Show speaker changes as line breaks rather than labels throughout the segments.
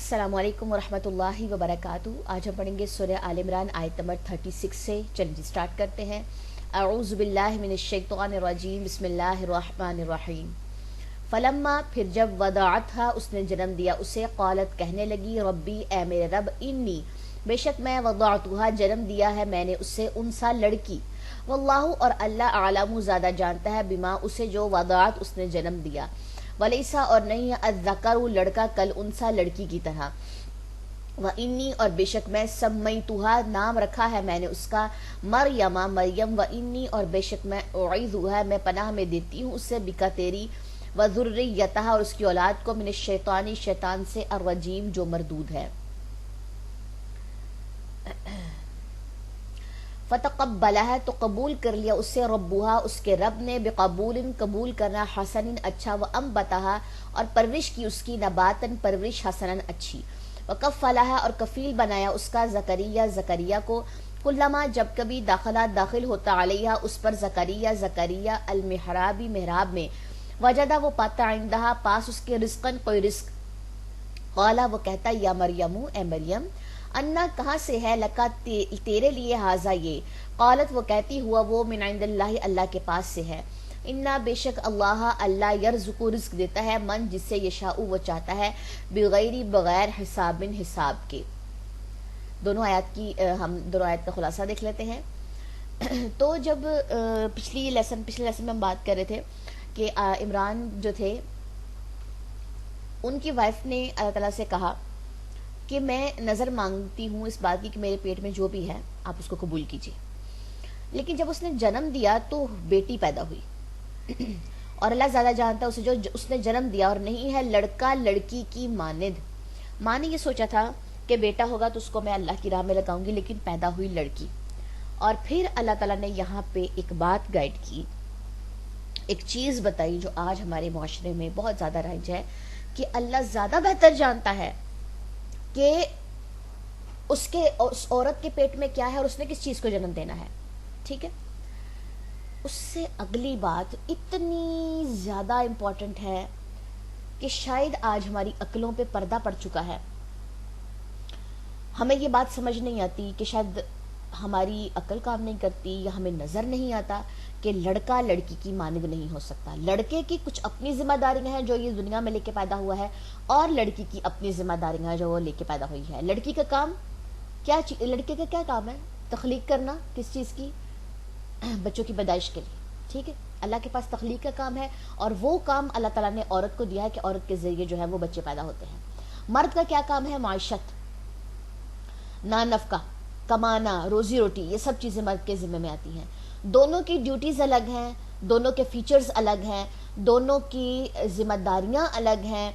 अस्सलामु अलैकुम वरहमतुल्लाहि वबरकातुहू। आज हम पढ़ेंगे सूरह आल इमरान आयत नंबर 36 से। चलिए स्टार्ट करते हैं। अऊज़ु बिल्लाहि मिनश शैतानिर रजीम, बिस्मिल्लाहिर रहमानिर रहीम। फलम्मा, फिर जब वदअतहा, उसने जन्म दिया उसे, क़ालत, कहने लगी, रब्बी, ए मेरे रब, इन्नी, बेशक मैं, वदअतुहा, जन्म दिया है मैंने उससे, उनसा, लड़की, वल्लाहु, और अल्लाह, आलमु, ज्यादा जानता है, बिमा, उसे, जो, वदअत, उसने जन्म दिया, वलैसा, और नहीं है, अज़्ज़करु, लड़का, कल उनसा, लड़की की तरह, व इन्नी, और बेशक मैं, सम्मैतुहा, नाम रखा है मैंने उसका, मरियमा, मरियम, व इन्नी, और बेशक मैं, उईज़ुहा, मैं पनाह में देती हूँ उससे, बिका, तेरी, व ज़ुर्रियतहा, और उसकी औलाद को, मिनश शैतानी, शैतान से, अर्रजीम, जो मरदूद है। फ़तक़ब्बलहा, तो कबूल कर लिया उससे, रब्बुहा, उसके रब ने, बिक़बूलिन, कबूल करना, हसनिन, अच्छा, व अम्बतहा, और परवरिश की उसकी, नबातन, परवरिश, हसनन, अच्छी, व कफ़्फ़लहा, और कफ़ील बनाया उसका, ज़करिया, ज़करिया को, कुल्लमा, जब कभी, दाखला, दाखिल होता, अलैहा, उस पर, ज़करिया, ज़करिया, अल मिहराबी, मेहराब में, वजदा, वो पाता, इंदहा, पास उसके, रिज़्क़न, कोई रिज़्क़, क़ाला, वो कहता, या मरियमु, ए मरियम, अन्ना, कहाँ से है, लका, तेरे लिए, हाजा, ये, क़ालत, वो कहती, हुआ वो, मिन इंदिल्लाहि, अल्लाह के पास से है, इन्ना, बेशक अल्लाह, अल्लाह, यर्ज़ुक़ु, रिज़्क़ देता है, मन, जिससे, यशाउ, वो चाहता है, बिगैरी, बगैर, हिसाबिन, हिसाब के। दोनों आयत की हम दोनों आयत का खुलासा देख लेते हैं। तो जब पिछले लेसन में हम बात कर रहे थे कि इमरान जो थे, उनकी वाइफ ने अल्लाह ताला से कहा कि मैं नज़र मांगती हूँ इस बात की कि मेरे पेट में जो भी है आप उसको कबूल कीजिए। लेकिन जब उसने जन्म दिया तो बेटी पैदा हुई और अल्लाह ज़्यादा जानता है उसे, जो उसने जन्म दिया, और नहीं है लड़का लड़की की मानिद। माँ ने ये सोचा था कि बेटा होगा तो उसको मैं अल्लाह की राह में लगाऊंगी, लेकिन पैदा हुई लड़की। और फिर अल्लाह ताला ने यहाँ पे एक बात गाइड की, एक चीज़ बताई जो आज हमारे माशरे में बहुत ज़्यादा राइज है, कि अल्लाह ज़्यादा बेहतर जानता है कि उसके उस औरत के पेट में क्या है और उसने किस चीज को जन्म देना है। ठीक है, उससे अगली बात इतनी ज्यादा इंपॉर्टेंट है कि शायद आज हमारी अक्लों पे पर्दा पड़ चुका है। हमें ये बात समझ नहीं आती कि शायद हमारी अक्ल काम नहीं करती, या हमें नजर नहीं आता कि लड़का लड़की की मानिद नहीं हो सकता। लड़के की कुछ अपनी जिम्मेदारियां हैं जो ये दुनिया में लेके पैदा हुआ है, और लड़की की अपनी जिम्मेदारियां हैं जो वो लेके पैदा हुई है। लड़की का काम क्या, लड़के का क्या काम है? तख्लीक करना, किस चीज की? बच्चों की पैदाइश के लिए। ठीक है, अल्लाह के पास तख्लीक का काम है, और वो काम अल्लाह ताला ने औरत को दिया है कि औरत के जरिए जो है वो बच्चे पैदा होते हैं। मर्द का क्या काम है? माइशत, ना नफका, कमाना, रोजी रोटी, ये सब चीजें मर्द के जिम्मे में आती हैं। दोनों की ड्यूटीज अलग हैं, दोनों के फीचर्स अलग हैं, दोनों की जिम्मेदारियां अलग हैं,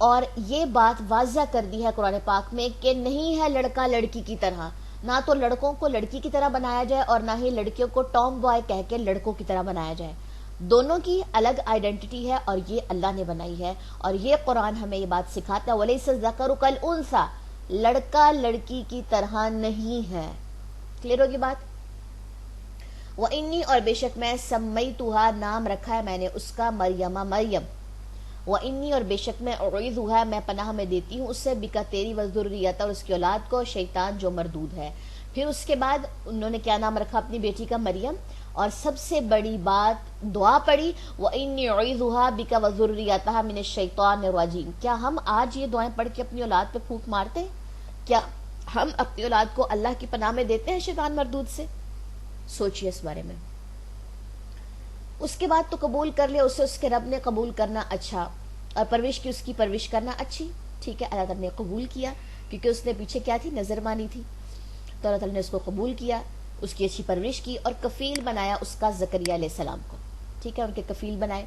और ये बात वाज़ा कर दी है कुरान पाक में कि नहीं है लड़का लड़की की तरह। ना तो लड़कों को लड़की की तरह बनाया जाए, और ना ही लड़कियों को टॉम बॉय कह के लड़कों की तरह बनाया जाए। दोनों की अलग आइडेंटिटी है, और ये अल्लाह ने बनाई है, और ये कुरान हमें ये बात सिखाता है, वलैसा ज़करु कल उनसा, लड़का लड़की की तरह नहीं है। क्लियर होगी बात? व इन्नी, और बेशक मैं, सम्मैतुहा, नाम रखा है मैंने उसका, मरियमा, मरियम, व इन्नी, और बेशक मैं, उईज़ुहा, मैं पनाह में देती हूँ उससे, बिका, तेरी, व ज़ुर्रियता, और उसकी औलाद को, शैतान, जो मरदूद है। फिर उसके बाद उन्होंने क्या नाम रखा अपनी बेटी का? मरियम। और सबसे बड़ी बात, दुआ पड़ी, व इन्नी उईज़ुहा बिका व ज़ुर्रियतहा मिनश शैतानिर रजीम। क्या हम आज ये दुआएं पढ़ के अपनी औलाद पे फूंक मारते हैं? क्या हम अपनी औलाद को अल्लाह की पनाह में देते हैं शैतान मरदूद से? सोचिए इस बारे में। उसके बाद तो कबूल कर लिया उसे, उसके रब ने कबूल करना, अच्छा, और परविश की उसकी, परविश करना, अच्छी। ठीक है, अल्लाह ताला ने कबूल किया, क्योंकि उसने पीछे क्या थी? नजर मानी थी। तो अल्लाह ताला ने उसको कबूल किया, उसकी अच्छी परवरिश की, और कफील बनाया उसका, ज़करिया अलैहिस्सलाम को। ठीक है, उनके कफील बनाए।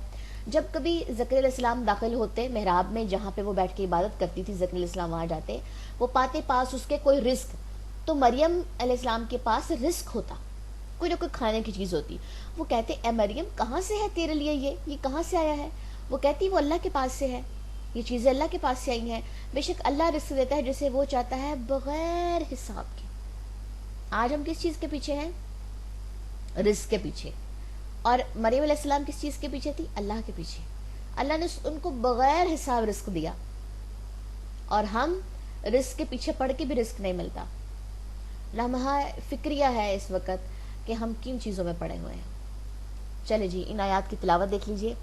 जब कभी ज़करिया अलैहिस्सलाम दाखिल होते मेहराब में, जहाँ पे वो बैठ के इबादत करती थी, ज़करिया अलैहिस्सलाम वहां जाते, वो पाते पास उसके कोई रिस्क, तो मरियम अलैहिस्सलाम के पास रिस्क होता, कोई ना कोई खाने की चीज होती। वो कहते, ए मरियम, कहाँ से है तेरे लिए ये कहाँ से आया है? वो कहती, वो अल्लाह के पास से है, ये चीजें अल्लाह के पास से आई हैं। बेशक अल्लाह रिस्क देता है जिसे वो चाहता है, बगैर हिसाब के। आज हम किस चीज के पीछे हैं? रिस्क के पीछे। और मरियम अलैहिस्सलाम किस चीज के पीछे थी? अल्लाह के पीछे। अल्लाह ने उनको बगैर हिसाब रिस्क दिया, और हम رزق کے پیچھے پڑ کے بھی رزق نہیں ملتا. لمحہ فکریہ ہے اس وقت کہ ہم کن چیزوں میں پڑے ہوئے ہیں. چلے جی ان آیات کی تلاوت دیکھ لیجئے.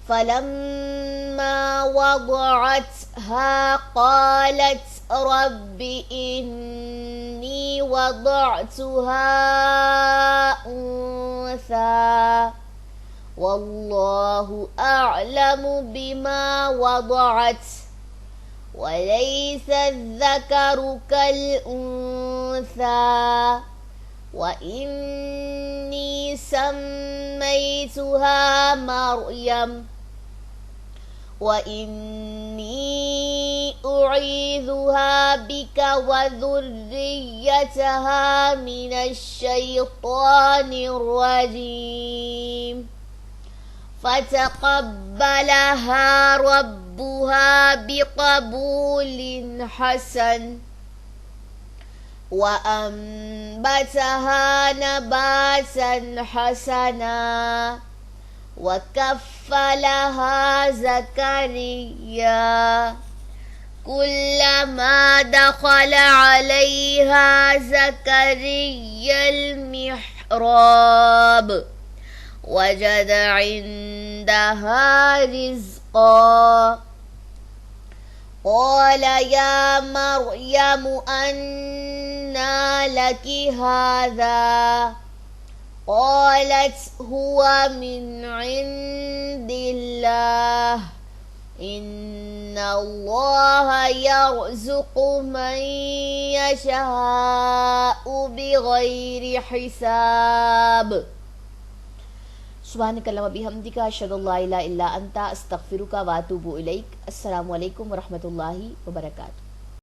فَلَمَّا وَضَعَتْهَا قَالَتْ رَبِّ إِنِّي وَضَعْتُهَا أُنثَىٰ وَاللَّهُ أَعْلَمُ بِمَا وَضَعَتْ وَلَيْسَ الذَّكَرُ كَالْأُنثَىٰ وَإِنِّي سَمَّيْتُهَا مَرْيَمَ وَإِنِّي أُعِيذُهَا بِكَ وَذُرِّيَّتَهَا مِنَ الشَّيْطَانِ الرَّجِيمِ فَتَقَبَّلَهَا رَبُّهَا بِقَبُولٍ حَسَنٍ وَأَنبَتَهَا نَبَاتًا حَسَنًا وَكَفَّلَهَا زَكَرِيَّا كُلَّمَا دَخَلَ عَلَيْهَا زَكَرِيَّا الْمِحْرَابَ وَجَدَ عِندَهَا رِزْقًا قَالَ يَا مَرْيَمُ أَنَّىٰ لَكِ هَٰذَا قَالَتْ هُوَ مِنْ عِندِ اللَّهِ إِنَّ اللَّهَ يَرْزُقُ مَن يَشَاءُ بِغَيْرِ حِسَابٍ. سبحانک اللہم وبحمدک اشہد ان لا الہ الا انت استغفرک واتوب الیک. السلام علیکم ورحمۃ اللہ وبرکاتہ.